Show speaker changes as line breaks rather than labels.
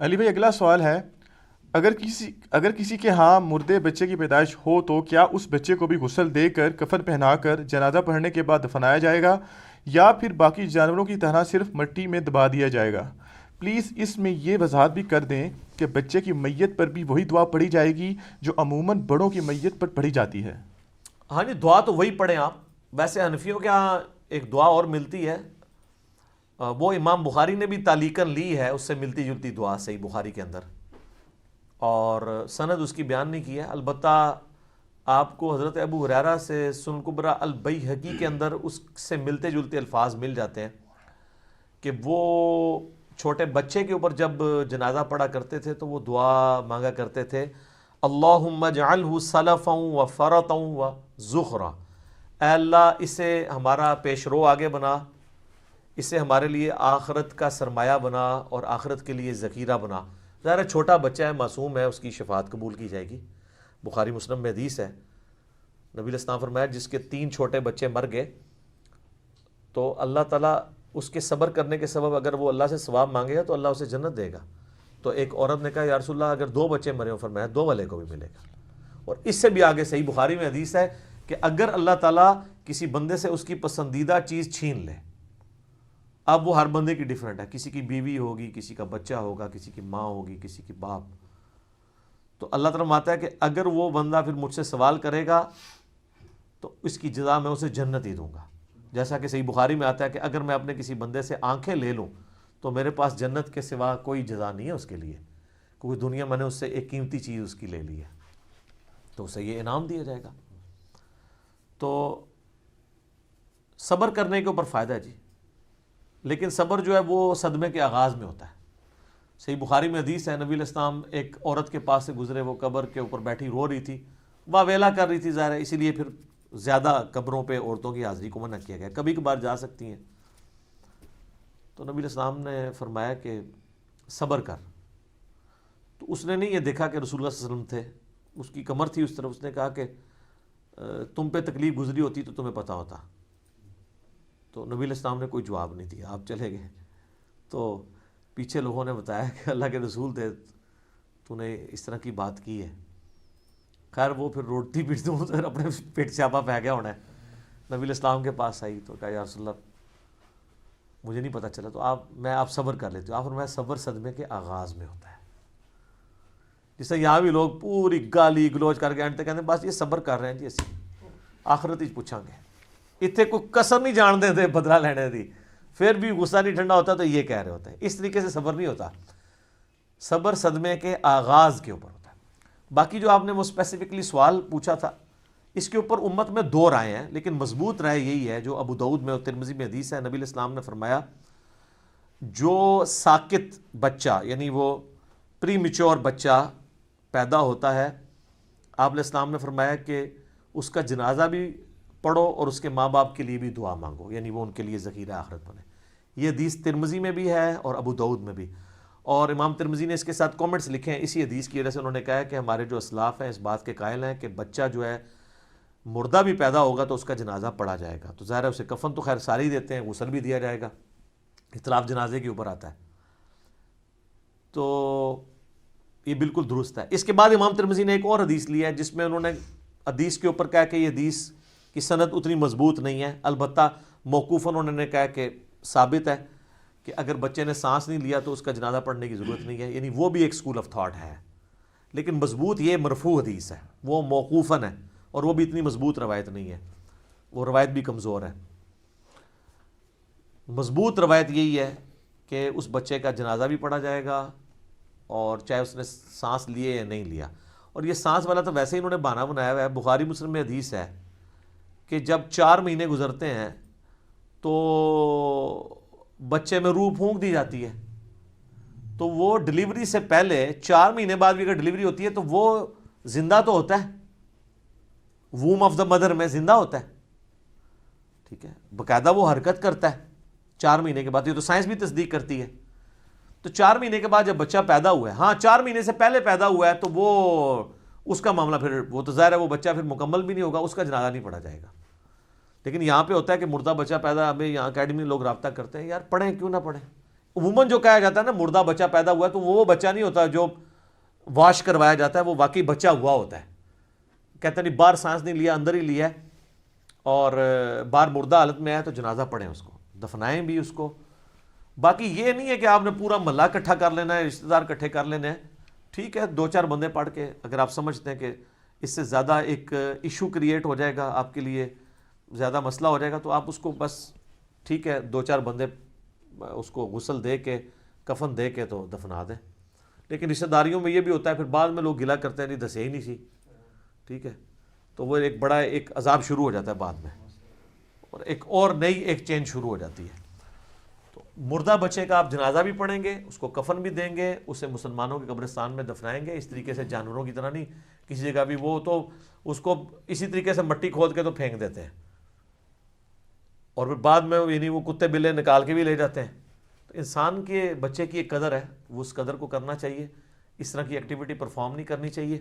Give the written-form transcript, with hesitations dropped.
علی بھائی اگلا سوال ہے، اگر کسی کے ہاں مردے بچے کی پیدائش ہو تو کیا اس بچے کو بھی غسل دے کر کفن پہنا کر جنازہ پڑھنے کے بعد دفنایا جائے گا، یا پھر باقی جانوروں کی طرح صرف مٹی میں دبا دیا جائے گا؟ پلیز اس میں یہ وضاحت بھی کر دیں کہ بچے کی میت پر بھی وہی دعا پڑھی جائے گی جو عموماً بڑوں کی میت پر پڑھی جاتی ہے؟
ہاں جی، دعا تو وہی پڑھیں آپ. ویسے حنفیوں کے ہاں ایک دعا اور ملتی ہے، وہ امام بخاری نے بھی تعلیقاً لی ہے، اس سے ملتی جلتی دعا صحیح بخاری کے اندر، اور سند اس کی بیان نہیں کی ہے. البتہ آپ کو حضرت ابو ہریرہ سے سنن کبریٰ البیہقی کے اندر اس سے ملتے جلتے الفاظ مل جاتے ہیں کہ وہ چھوٹے بچے کے اوپر جب جنازہ پڑھا کرتے تھے تو وہ دعا مانگا کرتے تھے، اللہم اجعلہ سلفا و فرطا و ذخرا، اے اللہ اسے ہمارا پیش رو آگے بنا، اسے ہمارے لیے آخرت کا سرمایہ بنا اور آخرت کے لیے ذخیرہ بنا. ظاہر ہے چھوٹا بچہ ہے، معصوم ہے، اس کی شفاعت قبول کی جائے گی. بخاری مسلم میں حدیث ہے، نبی علیہ السلام فرمایا جس کے 3 چھوٹے بچے مر گئے تو اللہ تعالیٰ اس کے صبر کرنے کے سبب اگر وہ اللہ سے ثواب مانگے گا تو اللہ اسے جنت دے گا. تو ایک عورت نے کہا یا رسول اللہ اگر 2 بچے مرے ہوں، فرمایا 2 والے کو بھی ملے گا. اور اس سے بھی آگے صحیح بخاری میں حدیث ہے کہ اگر اللہ تعالیٰ کسی بندے سے اس کی پسندیدہ چیز چھین لے، اب وہ ہر بندے کی ڈیفرنٹ ہے، کسی کی بیوی ہوگی، کسی کا بچہ ہوگا، کسی کی ماں ہوگی، کسی کی باپ، تو اللہ تعالیٰ ماتا ہے کہ اگر وہ بندہ پھر مجھ سے سوال کرے گا تو اس کی جزا میں اسے جنت ہی دوں گا. جیسا کہ صحیح بخاری میں آتا ہے کہ اگر میں اپنے کسی بندے سے آنکھیں لے لوں تو میرے پاس جنت کے سوا کوئی جزا نہیں ہے اس کے لیے، کیونکہ دنیا میں نے اس سے ایک قیمتی چیز اس کی لے لی ہے، تو اسے یہ انعام دیا جائے گا. تو صبر کرنے کے اوپر فائدہ ہے جی، لیکن صبر جو ہے وہ صدمے کے آغاز میں ہوتا ہے. صحیح بخاری میں حدیث ہے، نبی علیہ السلام ایک عورت کے پاس سے گزرے، وہ قبر کے اوپر بیٹھی رو رہی تھی، واویلا کر رہی تھی، ظاہر ہے اسی لیے پھر زیادہ قبروں پہ عورتوں کی حاضری کو منع کیا گیا، کبھی کبھار جا سکتی ہیں. تو نبی علیہ السلام نے فرمایا کہ صبر کر. تو اس نے نہیں یہ دیکھا کہ رسول اللہ صلی اللہ علیہ وسلم تھے، اس کی کمر تھی اس طرف، اس نے کہا کہ تم پہ تکلیف گزری ہوتی تو تمہیں پتہ ہوتا. تو نبی علیہ السلام نے کوئی جواب نہیں دیا، آپ چلے گئے. تو پیچھے لوگوں نے بتایا کہ اللہ کے رسول تھے، تو نے اس طرح کی بات کی ہے. خیر وہ پھر روٹی پیٹتے ہوں تو اپنے پیٹ سے آپا پہ گیا ہونا ہے. نبی علیہ السلام کے پاس آئی تو کہا یا رسول اللہ مجھے نہیں پتہ چلا، تو آپ صبر کر لیتے ہو. آپ فرمایا صبر صدمے کے آغاز میں ہوتا ہے. جس سے یہاں بھی لوگ پوری گالی گلوچ کر کے انتے کہتے ہیں بس یہ صبر کر رہے ہیں جی، اسی آخرت ہی پوچھاں گے، اتنے کوئی کسر نہیں جان دیں تھے بدلہ لینے دی، پھر بھی غصہ نہیں ٹھنڈا ہوتا تو یہ کہہ رہے ہوتے ہیں. اس طریقے سے صبر نہیں ہوتا، صبر صدمے کے آغاز کے اوپر ہوتا ہے. باقی جو آپ نے وہ اسپیسیفکلی سوال پوچھا تھا، اس کے اوپر امت میں 2 رائے ہیں، لیکن مضبوط رائے یہی ہے جو ابو داؤد میں اور ترمذی میں حدیث ہے. نبی علیہ السلام نے فرمایا جو ساکت بچہ یعنی وہ پری میچور بچہ پیدا ہوتا ہے، آپ علیہ السلام نے فرمایا کہ اس کا جنازہ بھی پڑھو اور اس کے ماں باپ کے لیے بھی دعا مانگو، یعنی وہ ان کے لیے ذخیرہ آخرت بنے. یہ حدیث ترمذی میں بھی ہے اور ابو داؤد میں بھی، اور امام ترمذی نے اس کے ساتھ کامنٹس لکھے ہیں اسی حدیث کی وجہ سے. انہوں نے کہا ہے کہ ہمارے جو اسلاف ہیں اس بات کے قائل ہیں کہ بچہ جو ہے مردہ بھی پیدا ہوگا تو اس کا جنازہ پڑھا جائے گا. تو ظاہر ہے اسے کفن تو خیر ساری دیتے ہیں، غسل بھی دیا جائے گا، اختلاف جنازے کے اوپر آتا ہے. تو یہ بالکل درست ہے. اس کے بعد امام ترمذی نے ایک اور حدیث لی ہے جس میں انہوں نے حدیث کے اوپر کہا کہ یہ حدیث کی سند اتنی مضبوط نہیں ہے، البتہ موقوفاً انہوں نے کہا کہ ثابت ہے کہ اگر بچے نے سانس نہیں لیا تو اس کا جنازہ پڑھنے کی ضرورت نہیں ہے، یعنی وہ بھی ایک اسکول آف تھاٹ ہے. لیکن مضبوط یہ مرفوع حدیث ہے، وہ موقوفاً ہے اور وہ بھی اتنی مضبوط روایت نہیں ہے، وہ روایت بھی کمزور ہے. مضبوط روایت یہی ہے کہ اس بچے کا جنازہ بھی پڑھا جائے گا اور چاہے اس نے سانس لیے یا نہیں لیا. اور یہ سانس والا تو ویسے ہی انہوں نے بہانہ بنایا ہوا ہے. بخاری مسلم میں حدیث ہے کہ جب 4 مہینے گزرتے ہیں تو بچے میں روح پھونک دی جاتی ہے، تو وہ ڈلیوری سے پہلے 4 مہینے بعد بھی اگر ڈلیوری ہوتی ہے تو وہ زندہ تو ہوتا ہے، ووم آف دا مدر میں زندہ ہوتا ہے، ٹھیک ہے، باقاعدہ وہ حرکت کرتا ہے 4 مہینے کے بعد. یہ تو سائنس بھی تصدیق کرتی ہے. تو 4 مہینے کے بعد جب بچہ پیدا ہوا ہے، ہاں 4 مہینے سے پہلے پیدا ہوا ہے تو وہ اس کا معاملہ پھر وہ تو ظاہر ہے وہ بچہ پھر مکمل بھی نہیں ہوگا، اس کا جنازہ نہیں پڑھا جائے گا. لیکن یہاں پہ ہوتا ہے کہ مردہ بچہ پیدا، ہمیں یہاں اکیڈمی میں لوگ رابطہ کرتے ہیں یار پڑھیں کیوں نہ پڑھیں، عموماً جو کہا جاتا ہے نا مردہ بچہ پیدا ہوا ہے، تو وہ بچہ نہیں ہوتا جو واش کروایا جاتا ہے، وہ واقعی بچہ ہوا ہوتا ہے. کہتے نہیں باہر سانس نہیں لیا، اندر ہی لیا ہے، اور باہر مردہ حالت میں آیا تو جنازہ پڑھیں، اس کو دفنائیں بھی اس کو. باقی یہ نہیں ہے کہ آپ نے پورا محلہ اکٹھا کر لینا ہے، رشتہ دار اکٹھے کر لینے ہیں. ٹھیک ہے، 2-4 بندے پڑھ کے اگر آپ سمجھتے ہیں کہ اس سے زیادہ ایک ایشو کریٹ ہو جائے گا، آپ کے لیے زیادہ مسئلہ ہو جائے گا، تو آپ اس کو بس ٹھیک ہے 2-4 بندے اس کو غسل دے کے کفن دے کے تو دفنا دیں. لیکن رشتہ داریوں میں یہ بھی ہوتا ہے، پھر بعد میں لوگ گلا کرتے ہیں نہیں دسے ہی نہیں سی. ٹھیک ہے، تو وہ ایک بڑا ایک عذاب شروع ہو جاتا ہے بعد میں، اور ایک اور نئی ایک چین شروع ہو جاتی ہے. تو مردہ بچے کا آپ جنازہ بھی پڑھیں گے، اس کو کفن بھی دیں گے، اسے مسلمانوں کے قبرستان میں دفنائیں گے. اس طریقے سے جانوروں کی طرح نہیں کسی جگہ بھی، وہ تو اس کو اسی طریقے سے مٹی کھود کے تو پھینک دیتے ہیں، اور پھر بعد میں یعنی وہ کتے بلے نکال کے بھی لے جاتے ہیں. تو انسان کے بچے کی ایک قدر ہے، وہ اس قدر کو کرنا چاہیے، اس طرح کی ایکٹیویٹی پرفارم نہیں کرنی چاہیے.